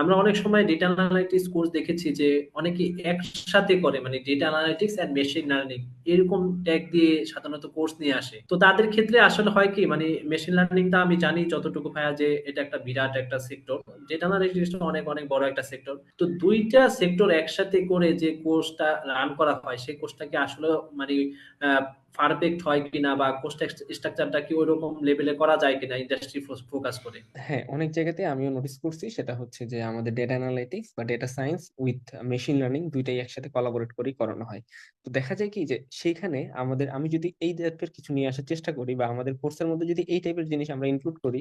আমরা অনেক সময় ডেটা অ্যানালাইটিক্স কোর্স দেখেছি যে অনেকে একসাথে করে, মানে data analytics and machine learning এরকম ট্যাগ দিয়ে সাধারণত কোর্স নিয়ে আসে। তো তাদের ক্ষেত্রে আসলে হয় কি, মানে মেশিন লার্নিংটা আমি জানি যতটুকু ভাইয়া যে এটা একটা বিরাট একটা সেক্টর, ডেটা অ্যানালাইটিক্স অনেক অনেক বড় একটা সেক্টর। তো দুইটা সেক্টর একসাথে করে যে কোর্সটা রান করা হয় সেই কোর্সটা কি আসলে মানে পারফেক্ট হয় কিনা, বা কোর্স স্ট্রাকচারটা কি ওইরকম লেভেলে করা যায় কিনা ইন্ডাস্ট্রি ফোকাস করে। হ্যাঁ, অনেক জায়গাতে আমিও নোটিস করছি, সেটা হচ্ছে যে আমাদের ডেটা অ্যানালাইটিক্স বা data science with machine learning দুইটাই একসাথে কোলাবোরেট করেই করানো হয়। তো দেখা যায় কি যে সেইখানে আমি যদি এই টাইপের কিছু নিয়ে আসার চেষ্টা করি বা আমাদের কোর্সের মধ্যে যদি এই টাইপের জিনিস আমরা ইনক্লুড করি,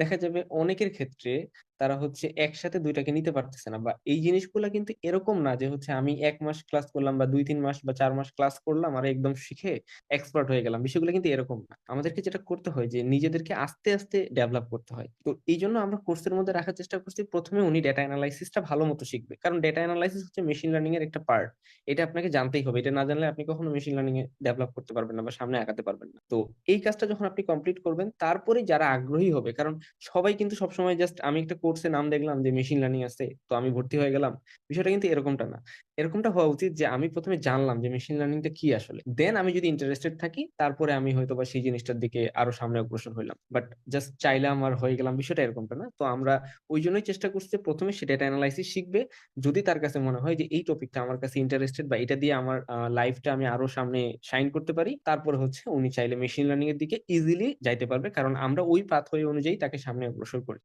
দেখা যাবে অনেকের ক্ষেত্রে তারা হচ্ছে একসাথে দুইটাকে নিতে পারতেছে না। বা এই জিনিসগুলো কিন্তু এরকম না যে হচ্ছে আমি 1 মাস ক্লাস করলাম বা 2-3 মাস বা 4 মাস ক্লাস করলাম আর একদম শিখে এক্সপার্ট হয়ে গেলাম, বিষয়গুলো কিন্তু এরকম না। আমাদেরকে যেটা করতে হয় যে নিজেদেরকে আস্তে আস্তে ডেভেলপ করতে হয়। তো এই জন্য আমরা কোর্সের মধ্যে রাখার চেষ্টা করছি প্রথমে উনি ডেটা অ্যানালাইসিসটা ভালো মতো শিখবে, কারণ ডেটা অ্যানালাইসিস হচ্ছে মেশিন লার্নিং এর একটা পার্ট। এটা আপনাকে জানতেই হবে, এটা না জানলে আপনি কখনো মেশিন লার্নিং এ ডেভেলপ করতে পারবেন না বা সামনে আগাতে পারবেন না। তো এই কাজটা যখন আপনি কমপ্লিট করবেন, তারপরে যারা আগ্রহী হবে, কারণ সবাই কিন্তু সবসময় জাস্ট আমি একটা কোর্সে নাম দেখলাম যে মেশিন লার্নিং আছে তো আমি ভর্তি হয়ে গেলাম, বিষয়টা কিন্তু এরকমটা না। এরকমটা হওয়া উচিত যে আমি প্রথমে জানলাম যে মেশিন লার্নিংটা কি আসলে, দেন আমি যদি ইন্টারেস্টেড থাকি তারপরে আমি হয়তো বা সেই জিনিসটার দিকে আরো সামনে অগ্রসর হইলাম। বাট জাস্ট চাইলাম আর হয়ে গেলাম, বিষয়টা এরকমটা না। তো আমরা ওই জন্যই চেষ্টা করছি যে প্রথমে সে ডেটা অ্যানালাইসিস শিখবে। যদি তার কাছে মনে হয় যে এই টপিকটা আমার কাছে ইন্টারেস্টেড বা এটা দিয়ে আমার লাইফটা আমি আরো সামনে শাইন করতে পারি, তারপরে হচ্ছে উনি চাইলে মেশিন লার্নিং এর দিকে ইজিলি যাইতে পারবে, কারণ আমরা ওই পাথওয়ে অনুযায়ী তাকে সামনে অগ্রসর করি।